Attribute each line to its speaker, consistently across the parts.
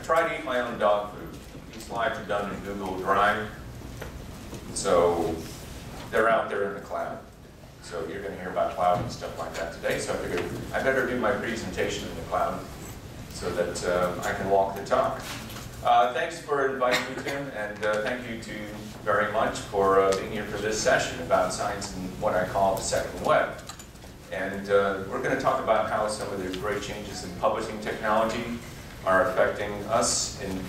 Speaker 1: try to eat my own dog food. These slides are done in Google Drive, so they're out there in the cloud. So you're going to hear about cloud and stuff like that today. So I figured I better do my presentation in the cloud so that I can walk the talk. Thanks for inviting me, Tim, and thank you very much for being here for this session about science and what I call the second web. And we're going to talk about how some of the great changes in publishing technology are affecting us, and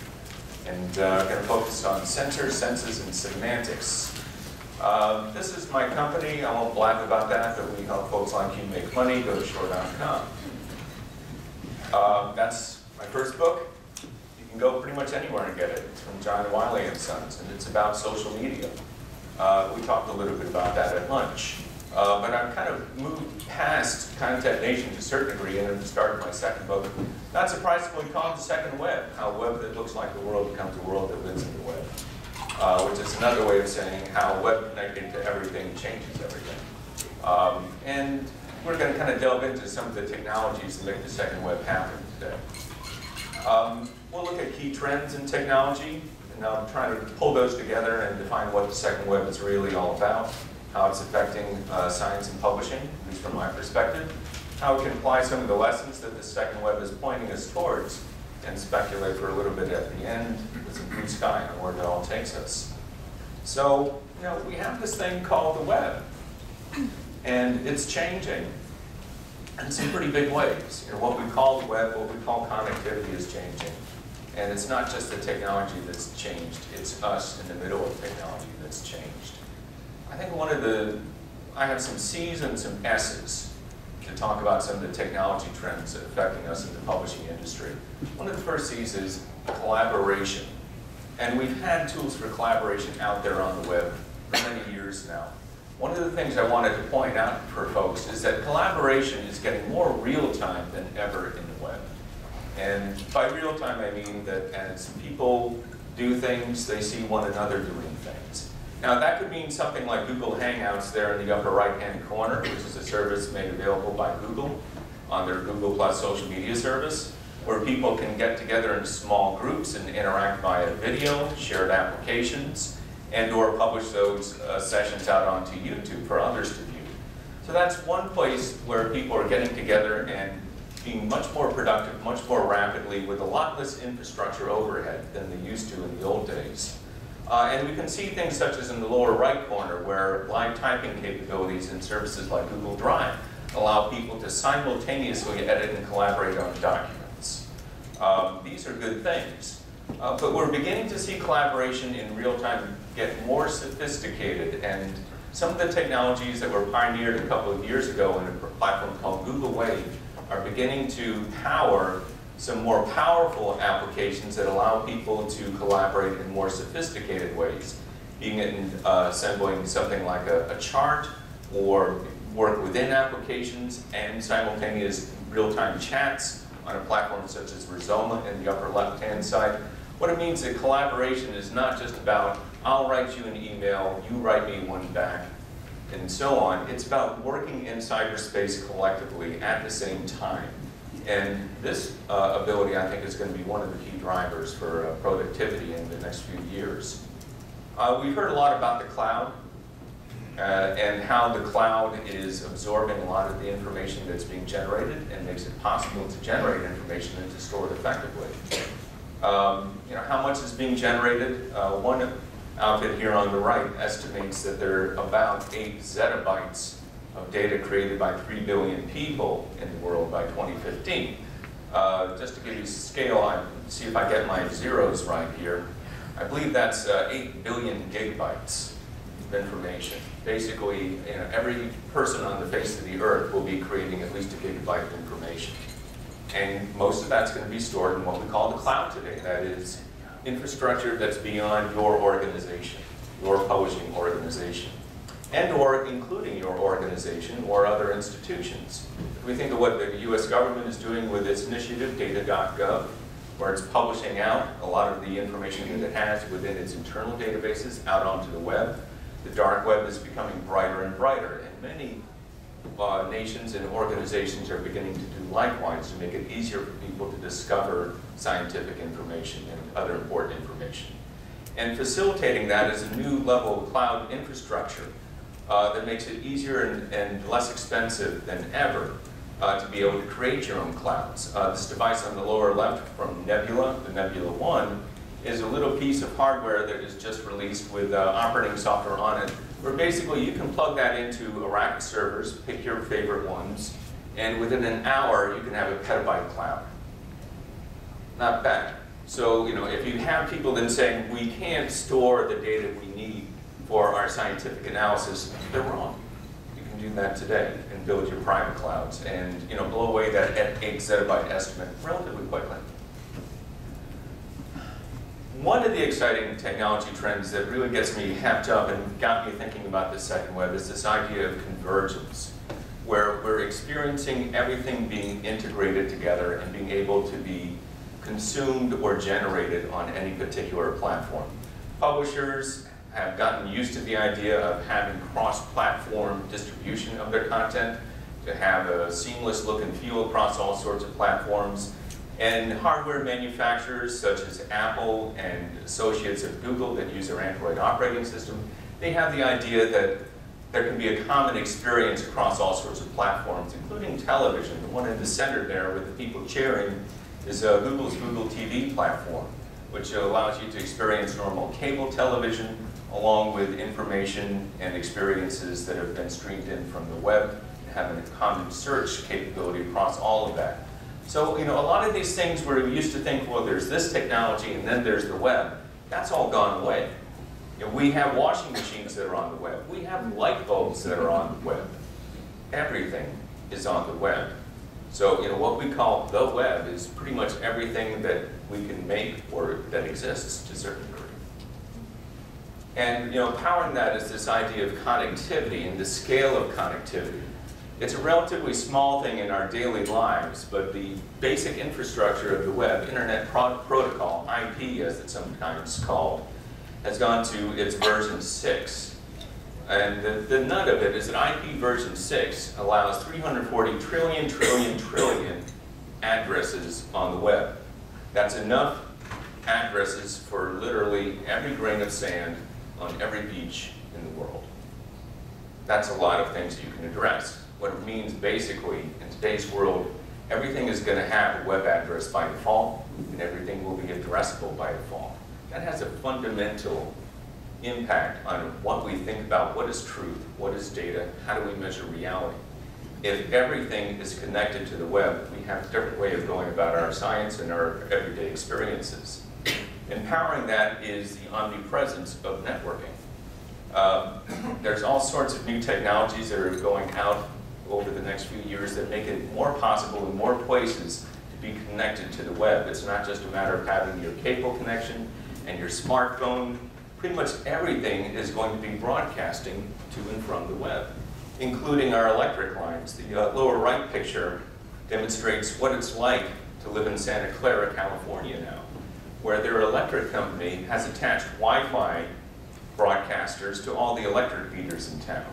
Speaker 1: going to focus on sensors, senses, and semantics. This is my company. I won't blab about that, but we help folks like you make money. Go to shore.com. That's my first book. You can go pretty much anywhere and get it. It's from John Wiley and Sons, and it's about social media. We talked a little bit about that at lunch. But I've kind of moved past concatenation to a certain degree, and I've started my second book. Not surprisingly called The Second Web, how a web that looks like the world becomes a world that lives in the web. Which is another way of saying how web connected to everything changes everything. And we're going to kind of delve into some of the technologies that make the second web happen today. We'll look at key trends in technology, and I'll try to pull those together and define what the second web is really all about, how it's affecting science and publishing, at least from my perspective, how we can apply some of the lessons that the second web is pointing us towards, and speculate for a little bit at the end with some blue sky on where it all takes us. So, we have this thing called the web, and it's changing in some pretty big ways. What we call the web, what we call connectivity is changing. And it's not just the technology that's changed, it's us in the middle of technology that's changed. I think I have some C's and some S's to talk about some of the technology trends that are affecting us in the publishing industry. One of the first C's is collaboration. And we've had tools for collaboration out there on the web for many years now. One of the things I wanted to point out for folks is that collaboration is getting more real-time than ever in the web. And by real-time, I mean that as people do things, they see one another doing things. Now, that could mean something like Google Hangouts there in the upper right-hand corner, which is a service made available by Google on their Google Plus social media service, where people can get together in small groups and interact via video, shared applications, and or publish those sessions out onto YouTube for others to view. So that's one place where people are getting together and being much more productive, much more rapidly, with a lot less infrastructure overhead than they used to in the old days. And we can see things such as in the lower right corner, where live typing capabilities in services like Google Drive allow people to simultaneously edit and collaborate on documents. These are good things. But we're beginning to see collaboration in real time get more sophisticated, and some of the technologies that were pioneered a couple of years ago in a platform called Google Wave are beginning to power some more powerful applications that allow people to collaborate in more sophisticated ways, being it in assembling something like a chart, or work within applications and simultaneous real-time chats on a platform such as Rizoma in the upper left-hand side. What it means is that collaboration is not just about, I'll write you an email, you write me one back, and so on. It's about working in cyberspace collectively at the same time. And this ability, I think, is going to be one of the key drivers for productivity in the next few years. We've heard a lot about the cloud and how the cloud is absorbing a lot of the information that's being generated and makes it possible to generate information and to store it effectively. How much is being generated? One outfit here on the right estimates that there are about 8 zettabytes of data created by 3 billion people in the world by 2015. Just to give you scale, see if I get my zeros right here. I believe that's 8 billion gigabytes of information. Basically, every person on the face of the earth will be creating at least a gigabyte of information. And most of that's going to be stored in what we call the cloud today. That is infrastructure that's beyond your organization, your publishing organization, and or including your organization or other institutions. If we think of what the US government is doing with its initiative, data.gov, where it's publishing out a lot of the information that it has within its internal databases out onto the web. The dark web is becoming brighter and brighter, and many nations and organizations are beginning to do likewise to make it easier for people to discover scientific information and other important information. And facilitating that is a new level of cloud infrastructure that makes it easier and less expensive than ever to be able to create your own clouds. This device on the lower left from Nebula, the Nebula 1, is a little piece of hardware that is just released with operating software on it, where basically you can plug that into a rack of servers, pick your favorite ones, and within an hour you can have a petabyte cloud. Not bad. So, you know, if you have people then saying, we can't store the data we need for our scientific analysis, they're wrong. You can do that today and build your private clouds and, you know, blow away that 8 zettabyte estimate relatively quickly. One of the exciting technology trends that really gets me happed up and got me thinking about the second web is this idea of convergence, where we're experiencing everything being integrated together and being able to be consumed or generated on any particular platform. Publishers have gotten used to the idea of having cross-platform distribution of their content, to have a seamless look and feel across all sorts of platforms. And hardware manufacturers such as Apple and associates of Google that use their Android operating system, they have the idea that there can be a common experience across all sorts of platforms, including television. The one in the center there with the people cheering is Google's Google TV platform, which allows you to experience normal cable television along with information and experiences that have been streamed in from the web, and having a common search capability across all of that. So, you know, a lot of these things where we used to think, well, there's this technology and then there's the web, that's all gone away. You know, we have washing machines that are on the web. We have light bulbs that are on the web. Everything is on the web. So, you know, what we call the web is pretty much everything that we can make or that exists to a certain degree. And, you know, powering that is this idea of connectivity and the scale of connectivity. It's a relatively small thing in our daily lives, but the basic infrastructure of the web, Internet Protocol, IP as it's sometimes called, has gone to its version 6. And the nut of it is that IP version 6 allows 340 trillion addresses on the web. That's enough addresses for literally every grain of sand on every beach in the world. That's a lot of things you can address. What it means basically, in today's world, everything is going to have a web address by default, and everything will be addressable by default. That has a fundamental impact on what we think about what is truth, what is data, how do we measure reality. If everything is connected to the web, we have a different way of going about our science and our everyday experiences. Empowering that is the omnipresence of networking. There's all sorts of new technologies that are going out over the next few years that make it more possible in more places to be connected to the web. It's not just a matter of having your cable connection and your smartphone. Pretty much everything is going to be broadcasting to and from the web, including our electric lines. The lower right picture demonstrates what it's like to live in Santa Clara, California now, where their electric company has attached Wi-Fi broadcasters to all the electric meters in town.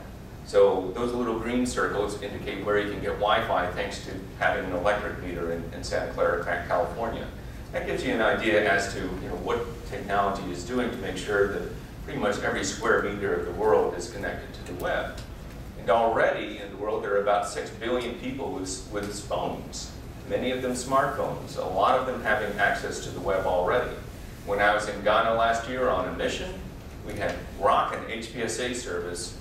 Speaker 1: So those little green circles indicate where you can get Wi-Fi thanks to having an electric meter in Santa Clara, California. That gives you an idea as to what technology is doing to make sure that pretty much every square meter of the world is connected to the web. And already in the world there are about 6 billion people with phones, many of them smartphones, a lot of them having access to the web already. When I was in Ghana last year on a mission, we had Rock and HPSA service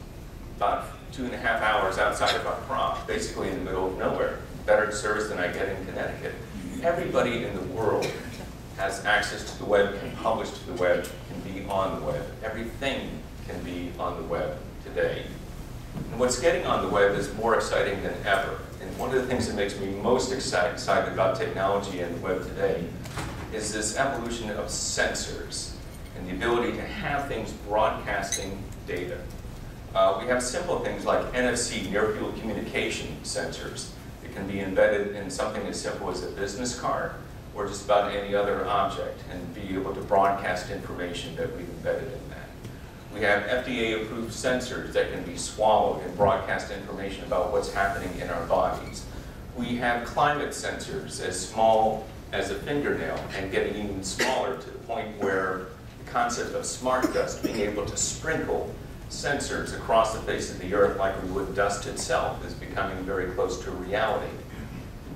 Speaker 1: about 2.5 hours outside of Accra, basically in the middle of nowhere. Better service than I get in Connecticut. Everybody in the world has access to the web, can publish to the web, can be on the web. Everything can be on the web today. And what's getting on the web is more exciting than ever. And one of the things that makes me most excited about technology and the web today is this evolution of sensors and the ability to have things broadcasting data. We have simple things like NFC, near-field communication sensors. It can be embedded in something as simple as a business card or just about any other object and be able to broadcast information that we've embedded in that. We have FDA-approved sensors that can be swallowed and broadcast information about what's happening in our bodies. We have climate sensors as small as a fingernail and getting even smaller to the point where the concept of smart dust, being able to sprinkle sensors across the face of the earth like we would dust itself, is becoming very close to reality.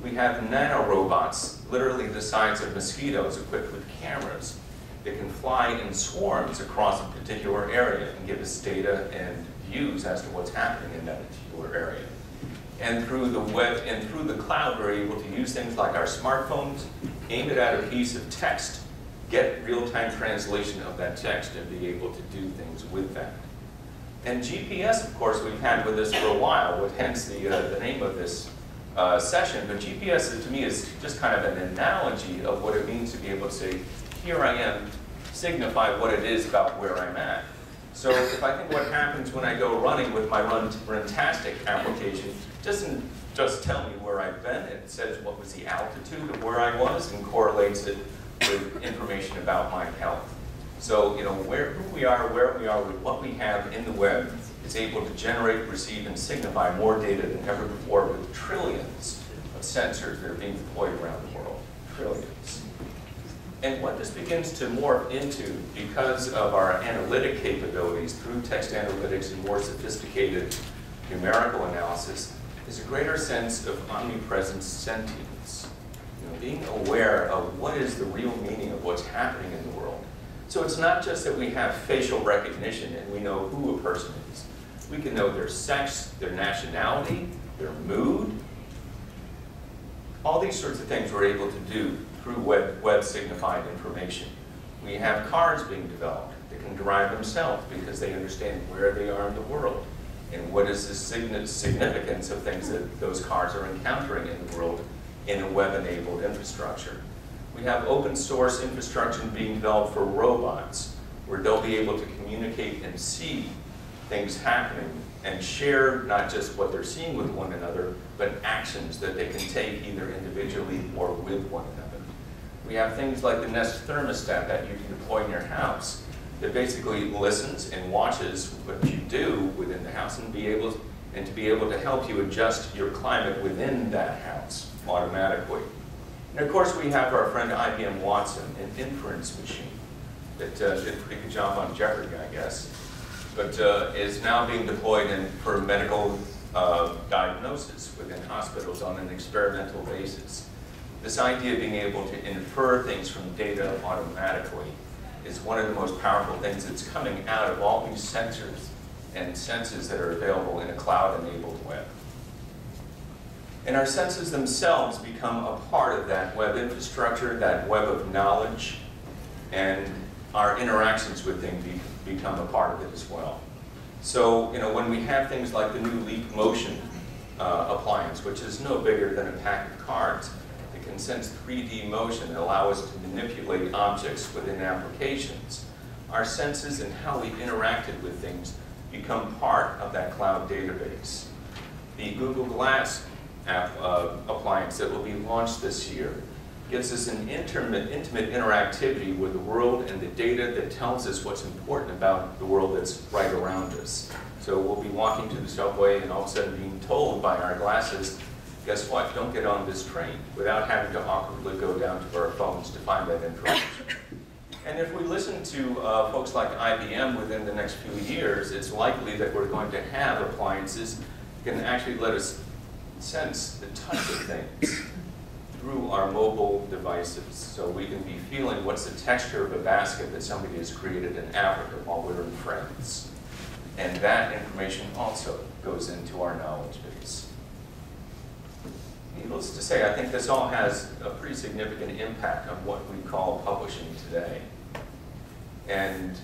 Speaker 1: We have nanorobots, literally the size of mosquitoes, equipped with cameras that can fly in swarms across a particular area and give us data and views as to what's happening in that particular area. And through the web and through the cloud, we're able to use things like our smartphones, aim it at a piece of text, get real-time translation of that text, and be able to do things with that. And GPS, of course, we've had with us for a while, with hence the name of this session. But GPS, to me, is just kind of an analogy of what it means to be able to say, here I am, signify what it is about where I'm at. So if I think what happens when I go running with my Runtastic application, it doesn't just tell me where I've been, it says what was the altitude of where I was and correlates it with information about my health. So, you know, who we are, where we are, with what we have in the web is able to generate, receive, and signify more data than ever before with trillions of sensors that are being deployed around the world. Trillions. And what this begins to morph into, because of our analytic capabilities through text analytics and more sophisticated numerical analysis, is a greater sense of omnipresent sentience. You know, being aware of what is the real meaning of what's happening in the world. So it's not just that we have facial recognition and we know who a person is. We can know their sex, their nationality, their mood. All these sorts of things we're able to do through web signified information. We have cars being developed that can drive themselves because they understand where they are in the world and what is the significance of things that those cars are encountering in the world in a web-enabled infrastructure. We have open source infrastructure being developed for robots where they'll be able to communicate and see things happening and share not just what they're seeing with one another, but actions that they can take either individually or with one another. We have things like the Nest thermostat that you can deploy in your house that basically listens and watches what you do within the house and to be able to help you adjust your climate within that house automatically. And of course we have our friend Ibm Watson, an inference machine that did a pretty good job on Jeopardy, I guess, but is now being deployed for medical diagnosis within hospitals on an experimental basis. This idea of being able to infer things from data automatically is one of the most powerful things that's coming out of all these sensors and senses that are available in a cloud-enabled web. And our senses themselves become a part of that web infrastructure, that web of knowledge, and our interactions with things become a part of it as well. So, you know, when we have things like the new Leap Motion appliance, which is no bigger than a pack of cards, it can sense 3D motion and allow us to manipulate objects within applications. Our senses and how we interacted with things become part of that cloud database. The Google Glass appliance that will be launched this year gives us an intimate interactivity with the world and the data that tells us what's important about the world that's right around us. So we'll be walking to the subway and all of a sudden being told by our glasses, guess what, don't get on this train, without having to awkwardly go down to our phones to find that information. And if we listen to folks like IBM within the next few years, it's likely that we're going to have appliances that can actually let us sense the touch of things through our mobile devices. So we can be feeling what's the texture of a basket that somebody has created in Africa while we're in France. And that information also goes into our knowledge base. Needless to say, I think this all has a pretty significant impact on what we call publishing today. And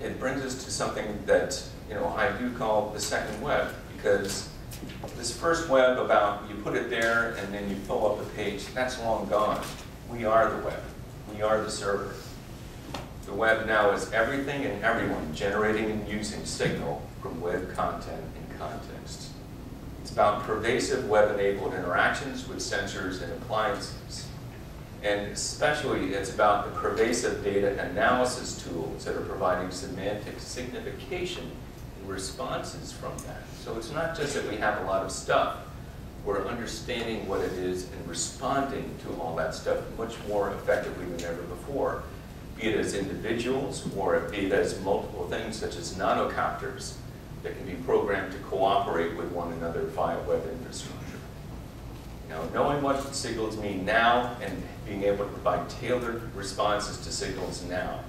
Speaker 1: it brings us to something that, you know, I do call the second web, because this first web about you put it there and then you fill up the page, that's long gone. We are the web. We are the server. The web now is everything and everyone generating and using signal from web content and context. It's about pervasive web-enabled interactions with sensors and appliances. And especially, it's about the pervasive data analysis tools that are providing semantic signification in responses from that. So it's not just that we have a lot of stuff. We're understanding what it is and responding to all that stuff much more effectively than ever before, be it as individuals or be it as multiple things such as nanocopters that can be programmed to cooperate with one another via web infrastructure. Now, knowing what signals mean now and being able to provide tailored responses to signals now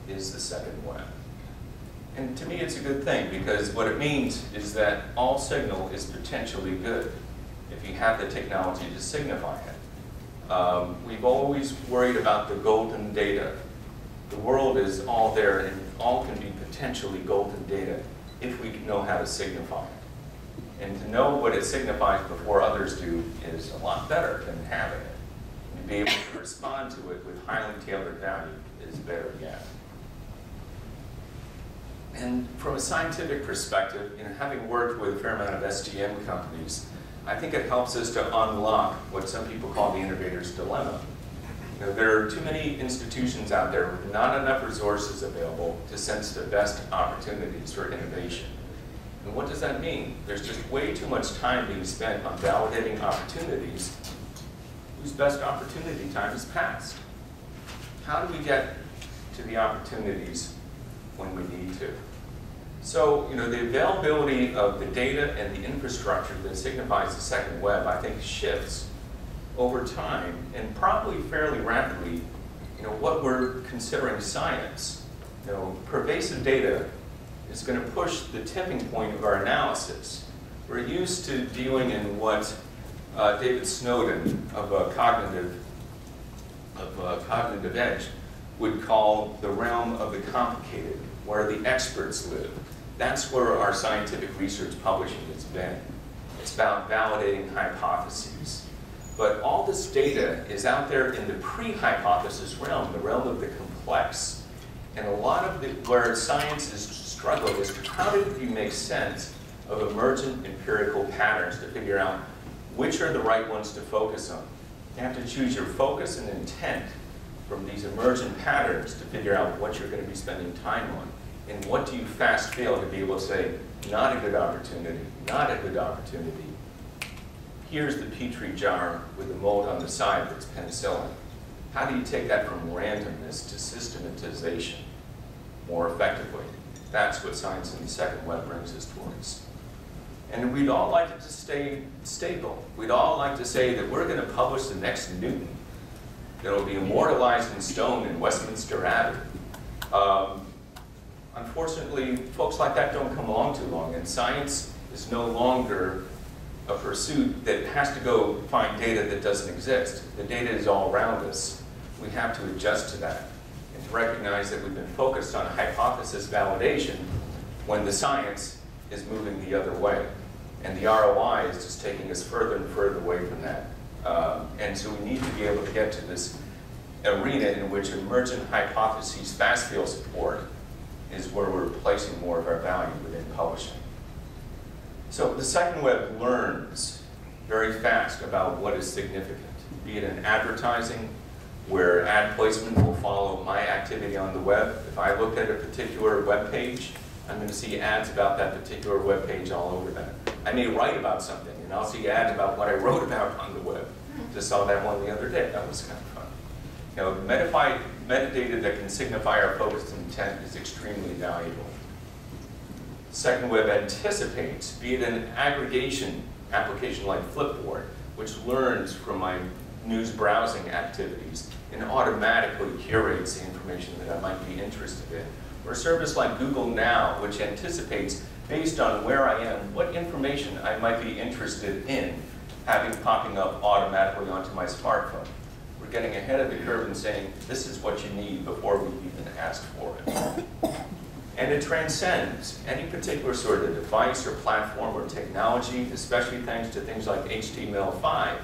Speaker 1: is the second web. And to me, it's a good thing, because what it means is that all signal is potentially good if you have the technology to signify it. We've always worried about the golden data. The world is all there, and all can be potentially golden data if we know how to signify it. And to know what it signifies before others do is a lot better than having it. And to be able to respond to it with highly tailored value is better yet. And from a scientific perspective, having worked with a fair amount of SGM companies, I think it helps us to unlock what some people call the Integrators Dilemma. There are too many institutions out there with not enough resources available to sense the best opportunities for innovation. And what does that mean? There's just way too much time being spent on validating opportunities whose best opportunity time is past. How do we get to the opportunities when we need to? So, the availability of the data and the infrastructure that signifies the second web, I think, shifts over time, and probably fairly rapidly, what we're considering science. Pervasive data is going to push the tipping point of our analysis. We're used to dealing in what David Snowden of Cognitive Edge would call the realm of the complicated, where the experts live. That's where our scientific research publishing has been. It's about validating hypotheses. But all this data is out there in the pre-hypothesis realm, the realm of the complex. And a lot of where science is struggling is how do you make sense of emergent empirical patterns to figure out which are the right ones to focus on. You have to choose your focus and intent from these emergent patterns to figure out what you're going to be spending time on. And what do you fast fail to be able to say, not a good opportunity, not a good opportunity. Here's the petri jar with the mold on the side that's penicillin. How do you take that from randomness to systematization more effectively? That's what science in the second web brings us towards. And we'd all like it to stay stable. We'd all like to say that we're going to publish the next Newton that'll be immortalized in stone in Westminster Abbey. Unfortunately, folks like that don't come along too long, and science is no longer a pursuit that has to go find data that doesn't exist. The data is all around us. We have to adjust to that and to recognize that we've been focused on hypothesis validation when the science is moving the other way. And the ROI is just taking us further and further away from that. And so we need to be able to get to this arena in which emergent hypotheses fast fail support is where we're placing more of our value within publishing. So the second web learns very fast about what is significant, be it in advertising, where ad placement will follow my activity on the web. If I look at a particular web page, I'm going to see ads about that particular web page all over that. I may write about something, and I'll see ads about what I wrote about on the web. Just saw that one the other day. That was kind of fun. Metadata that can signify our focused intent is extremely valuable. Second web anticipates, be it an aggregation application like Flipboard, which learns from my news browsing activities and automatically curates the information that I might be interested in. Or a service like Google Now, which anticipates, based on where I am, what information I might be interested in having popping up automatically onto my smartphone. We're getting ahead of the curve and saying, this is what you need before we even ask for it. And it transcends any particular sort of device or platform or technology, especially thanks to things like HTML5,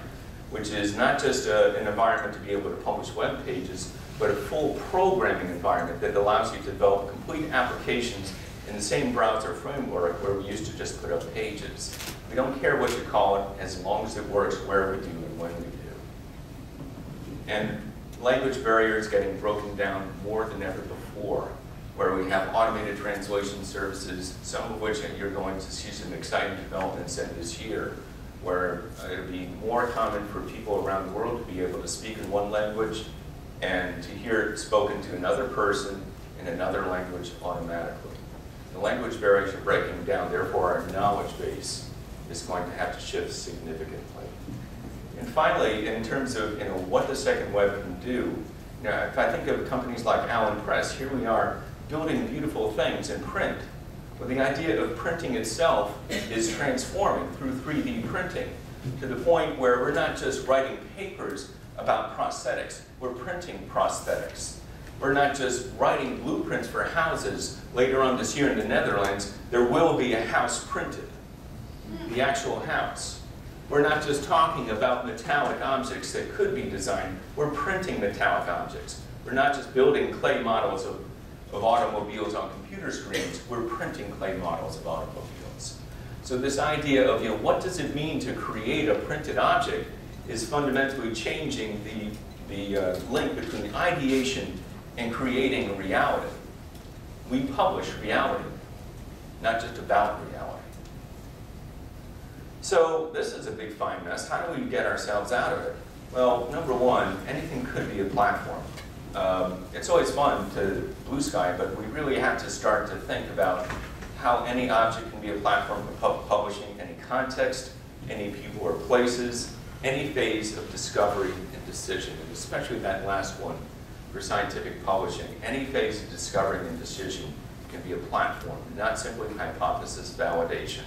Speaker 1: which is not just an environment to be able to publish web pages, but a full programming environment that allows you to develop complete applications in the same browser framework where we used to just put up pages. We don't care what you call it, as long as it works where we do and when we do. And Language barriers getting broken down more than ever before, where we have automated translation services, some of which you're going to see some exciting developments in this year, where it'll be more common for people around the world to be able to speak in one language and to hear it spoken to another person in another language automatically. The language barriers are breaking down, therefore our knowledge base is going to have to shift significantly. And finally, in terms of what the second web can do, if I think of companies like Allen Press, here we are building beautiful things in print. Well, the idea of printing itself is transforming through 3D printing to the point where we're not just writing papers about prosthetics, we're printing prosthetics. We're not just writing blueprints for houses. Later on this year in the Netherlands, there will be a house printed, the actual house. We're not just talking about metallic objects that could be designed, we're printing metallic objects. We're not just building clay models of automobiles on computer screens, we're printing clay models of automobiles. So this idea of what does it mean to create a printed object is fundamentally changing the link between the ideation and creating reality. We publish reality, not just about reality. So this is a big fine mess. How do we get ourselves out of it? Well, number one, anything could be a platform. It's always fun to blue sky, but we really have to start to think about how any object can be a platform for publishing, any context, any people or places, any phase of discovery and decision, and especially that last one for scientific publishing. Any phase of discovery and decision can be a platform, not simply hypothesis validation.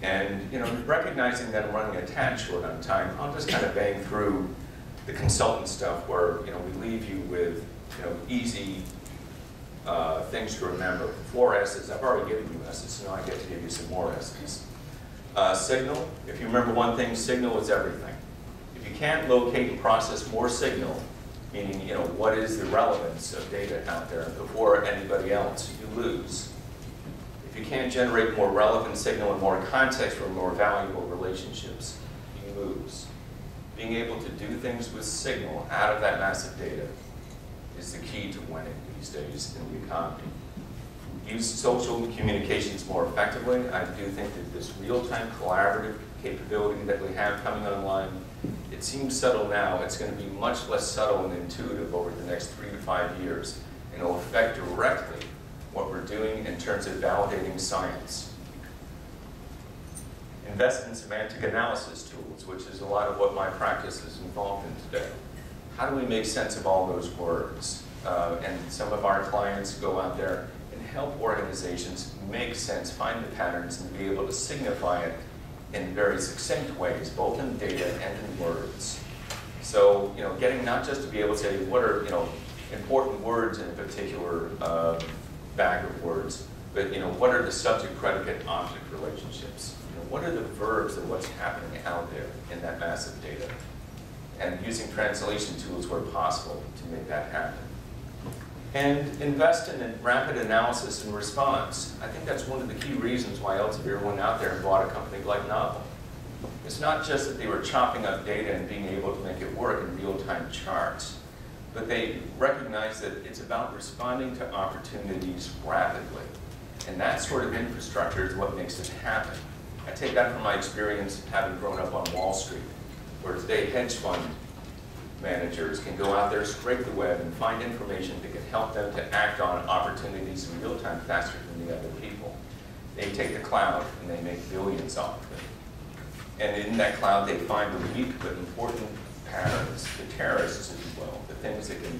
Speaker 1: And recognizing that I'm running a tad short on time, I'll just kind of bang through the consultant stuff where we leave you with easy things to remember. 4 S's. I've already given you S's, so now I get to give you some more S's. Signal. If you remember one thing, signal is everything. If you can't locate and process more signal, meaning what is the relevance of data out there before anybody else, you lose. If you can't generate more relevant signal and more context for more valuable relationships, you lose. Being able to do things with signal out of that massive data is the key to winning these days in the economy. Use social communications more effectively. I do think that this real-time collaborative capability that we have coming online, it seems subtle now. It's going to be much less subtle and intuitive over the next 3 to 5 years, and it will affect directly what we're doing in terms of validating science. Invest in semantic analysis tools, which is a lot of what my practice is involved in today. How do we make sense of all those words? And some of our clients go out there and help organizations make sense, find the patterns, and be able to signify it in very succinct ways, both in data and in words. So, getting not just to be able to say what are, important words in a particular bag of words, but what are the subject-predicate-object relationships? What are the verbs and what's happening out there in that massive data? And using translation tools where possible to make that happen. And invest in rapid analysis and response. I think that's one of the key reasons why Elsevier went out there and bought a company like Novel. It's not just that they were chopping up data and being able to make it work in real-time charts, but they recognized that it's about responding to opportunities rapidly. And that sort of infrastructure is what makes it happen. I take that from my experience having grown up on Wall Street, where today hedge fund managers can go out there, scrape the web, and find information that can help them to act on opportunities in real time faster than the other people. They take the cloud and they make billions off of it. And in that cloud, they find the weak but important patterns, the terrorists as well, the things that can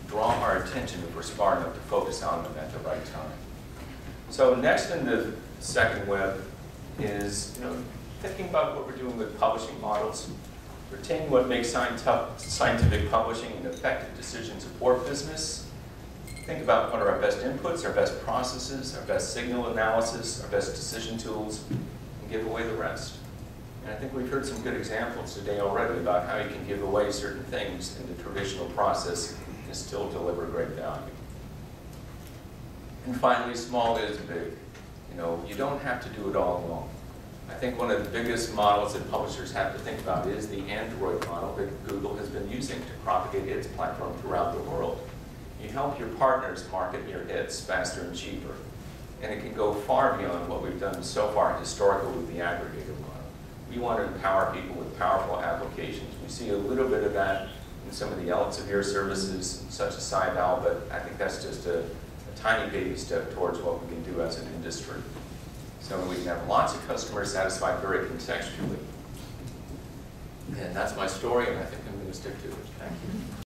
Speaker 1: draw our attention if we're smart enough to focus on them at the right time. So next in the second web is thinking about what we're doing with publishing models, retain what makes scientific publishing an effective decision support business. Think about what are our best inputs, our best processes, our best signal analysis, our best decision tools, and give away the rest. And I think we've heard some good examples today already about how you can give away certain things in the traditional process and still deliver great value. And finally, small is big. You don't have to do it all alone. I think one of the biggest models that publishers have to think about is the Android model that Google has been using to propagate its platform throughout the world. You help your partners market your hits faster and cheaper. And it can go far beyond what we've done so far historically with the aggregator model. We want to empower people with powerful applications. We see a little bit of that in some of the Elsevier services, such as SciVal, but I think that's just a tiny baby step towards what we can do as an industry. So we can have lots of customers satisfied very contextually. And that's my story, and I think I'm going to stick to it. Thank you.